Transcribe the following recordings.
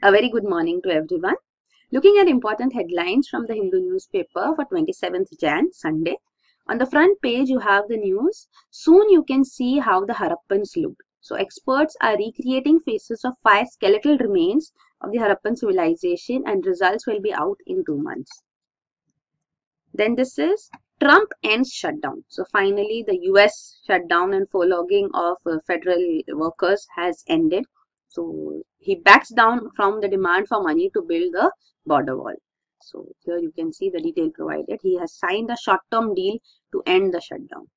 A very good morning to everyone. Looking at important headlines from the Hindu newspaper for 27th Jan, Sunday. On the front page, you have the news. Soon you can see how the Harappans looked. So experts are recreating faces of 5 skeletal remains of the Harappan civilization and results will be out in 2 months. Then this is Trump ends shutdown. So finally, the US shutdown and furloughing of federal workers has ended. So he backs down from the demand for money to build the border wall. So here you can see the detail provided. He has signed a short-term deal to end the shutdown.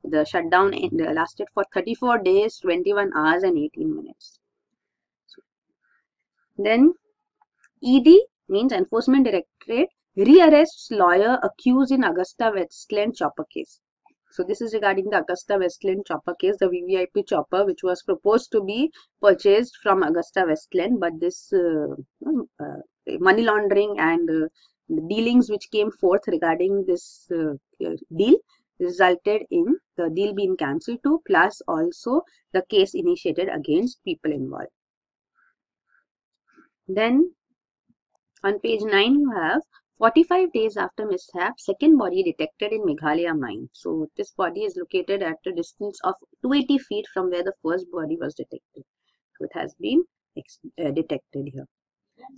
The shutdown lasted for 34 days, 21 hours and 18 minutes. So, then ED means Enforcement Directorate rearrests lawyer accused in Augusta Westland chopper case. So this is regarding the Augusta Westland chopper case, the VVIP chopper which was proposed to be purchased from Augusta Westland, but this money laundering and the dealings which came forth regarding this deal resulted in the deal being cancelled too, plus also the case initiated against people involved. Then on page 9 you have 45 days after mishap, second body detected in Meghalaya mine. So this body is located at a distance of 280 feet from where the first body was detected. So it has been detected here.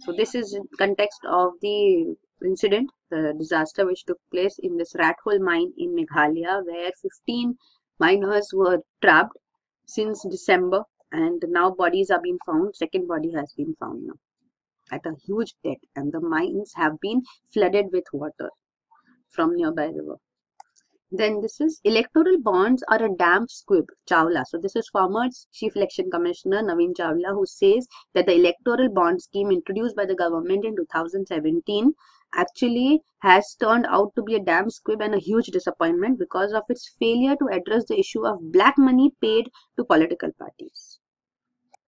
So this is in context of the incident, the disaster which took place in this rat hole mine in Meghalaya, where 15 miners were trapped since December and now bodies are being found. Second body has been found now at a huge depth, and the mines have been flooded with water from nearby river. Then this is electoral bonds are a damp squib, Chawla. So this is former Chief Election Commissioner Naveen Chawla, who says that the electoral bond scheme introduced by the government in 2017 actually has turned out to be a damp squib and a huge disappointment because of its failure to address the issue of black money paid to political parties.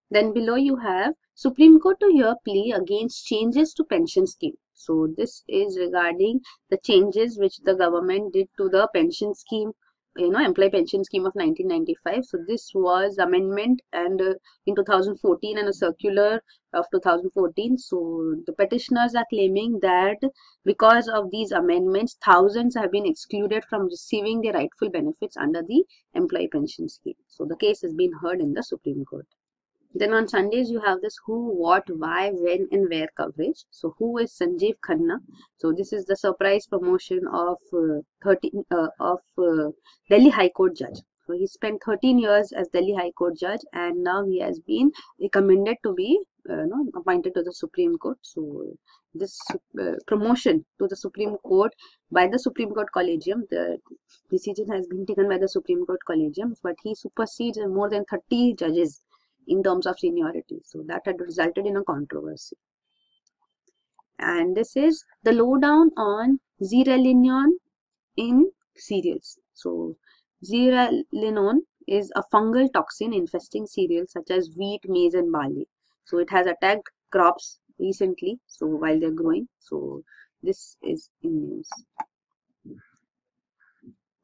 Then below you have Supreme Court to hear plea against changes to pension scheme. So this is regarding the changes which the government did to the pension scheme, employee pension scheme of 1995. So this was amendment and in 2014 and a circular of 2014. So the petitioners are claiming that because of these amendments, thousands have been excluded from receiving their rightful benefits under the employee pension scheme. So the case has been heard in the Supreme Court. Then on Sundays you have this who, what, why, when and where coverage. So who is Sanjeev Khanna? So this is the surprise promotion of Delhi High Court judge. So he spent 13 years as Delhi High Court judge and now he has been recommended to be appointed to the Supreme Court. So this promotion to the Supreme Court by the Supreme Court Collegium, the decision has been taken by the Supreme Court Collegium, but he supersedes more than 30 judges in terms of seniority. So that had resulted in a controversy. And this is the lowdown on zearalenone in cereals. So zearalenone is a fungal toxin infesting cereals such as wheat, maize and barley. So it has attacked crops recently, so while they're growing. So this is in news.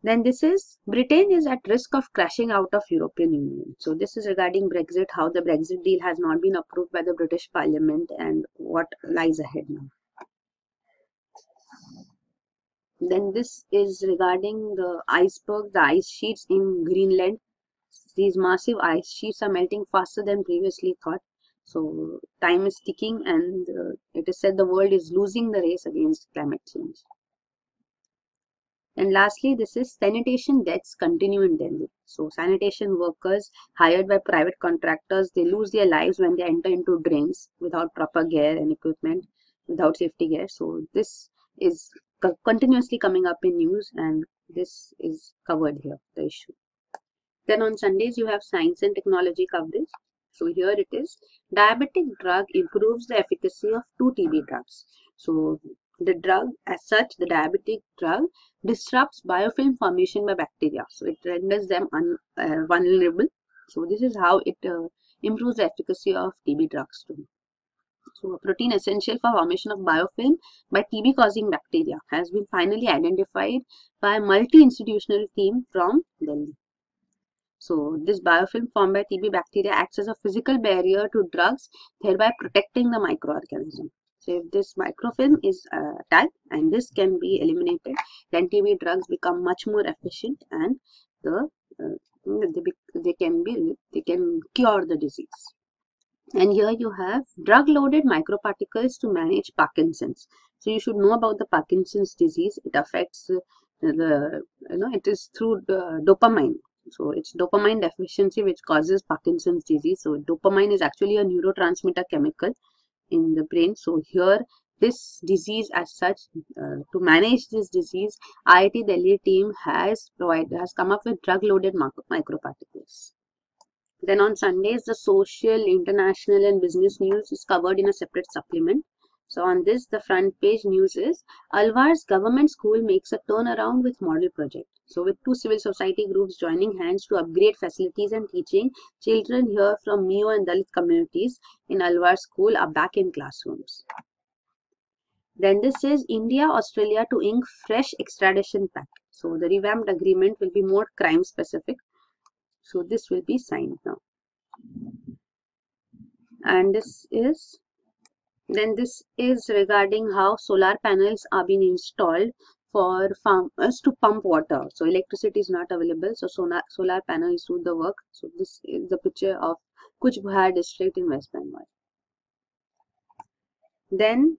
Then this is Britain is at risk of crashing out of European Union. So this is regarding Brexit, how the Brexit deal has not been approved by the British Parliament and what lies ahead now. Then this is regarding the iceberg, the ice sheets in Greenland. These massive ice sheets are melting faster than previously thought. So time is ticking and it is said the world is losing the race against climate change. And lastly, this is sanitation deaths continue in Delhi. So sanitation workers hired by private contractors, they lose their lives when they enter into drains without proper gear and equipment, without safety gear. So this is continuously coming up in news and this is covered here, the issue. Then on Sundays, you have science and technology coverage. So here it is, diabetic drug improves the efficacy of 2 TB drugs. So the drug as such, the diabetic drug disrupts biofilm formation by bacteria. So it renders them vulnerable. So this is how it improves the efficacy of TB drugs too. So a protein essential for formation of biofilm by TB causing bacteria has been finally identified by a multi-institutional team from Delhi. So this biofilm formed by TB bacteria acts as a physical barrier to drugs, thereby protecting the microorganism. So if this microfilm is attacked and this can be eliminated, then TB drugs become much more efficient, and they can cure the disease. And here you have drug-loaded microparticles to manage Parkinson's. So you should know about the Parkinson's disease. It affects it is through the dopamine. So it's dopamine deficiency which causes Parkinson's disease. So dopamine is actually a neurotransmitter chemical in the brain. So here, this disease as such, to manage this disease, IIT Delhi team has come up with drug-loaded microparticles. Then on Sundays, the social, international and business news is covered in a separate supplement. So on this, the front page news is Alwar's government school makes a turnaround with model project. So with 2 civil society groups joining hands to upgrade facilities and teaching, children here from Mio and Dalit communities in Alwar school are back in classrooms. Then this is India, Australia to ink fresh extradition pact. So the revamped agreement will be more crime specific. So this will be signed now. And this is regarding how solar panels are being installed for farmers to pump water. So electricity is not available, so solar panels do the work. So this is the picture of Kuch Bihar district in West Bengal. Then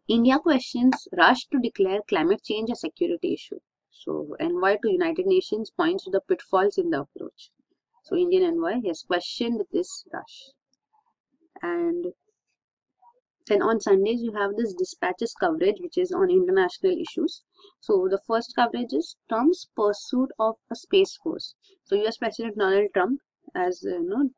India questions rush to declare climate change a security issue. So envoy to United Nations points to the pitfalls in the approach. So Indian envoy has questioned this rush. And then on Sundays you have this dispatches coverage which is on international issues. So the first coverage is Trump's pursuit of a space force. So US President Donald Trump has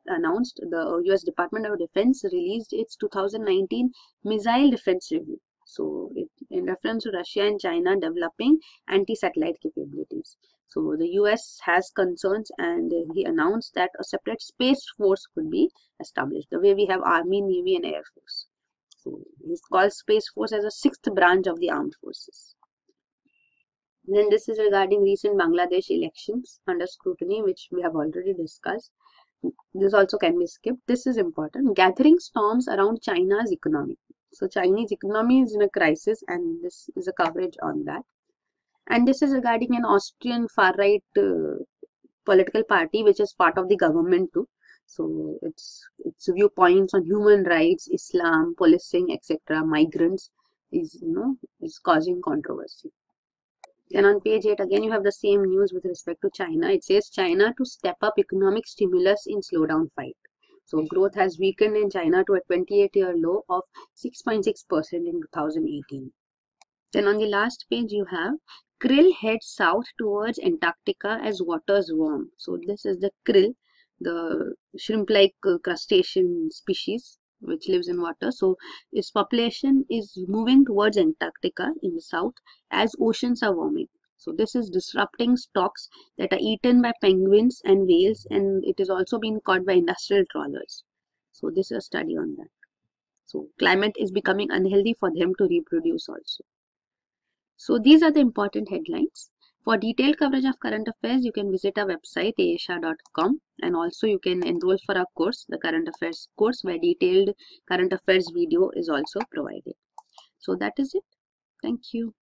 announced the US Department of Defense released its 2019 missile defense review. So in reference to Russia and China developing anti-satellite capabilities. So the US has concerns, and he announced that a separate space force could be established, the way we have Army, Navy and Air Force. So it's called Space Force as a 6th branch of the armed forces. Then this is regarding recent Bangladesh elections under scrutiny, which we have already discussed. This also can be skipped. This is important. Gathering storms around China's economy. So Chinese economy is in a crisis, and this is a coverage on that. And this is regarding an Austrian far-right political party which is part of the government too. So its viewpoints on human rights, Islam, policing, etc., migrants is causing controversy. Then on page 8 again you have the same news with respect to China. It says China to step up economic stimulus in slowdown fight. So growth has weakened in China to a 28-year low of 6.6% in 2018. Then on the last page you have krill head south towards Antarctica as waters warm. So this is the krill, the shrimp-like crustacean species which lives in water. So its population is moving towards Antarctica in the south as oceans are warming. So this is disrupting stocks that are eaten by penguins and whales, and it is also being caught by industrial trawlers. So this is a study on that. So climate is becoming unhealthy for them to reproduce also. So these are the important headlines. For detailed coverage of current affairs, you can visit our website aasha.com, and also you can enroll for our course, the current affairs course, where detailed current affairs video is also provided. So that is it. Thank you.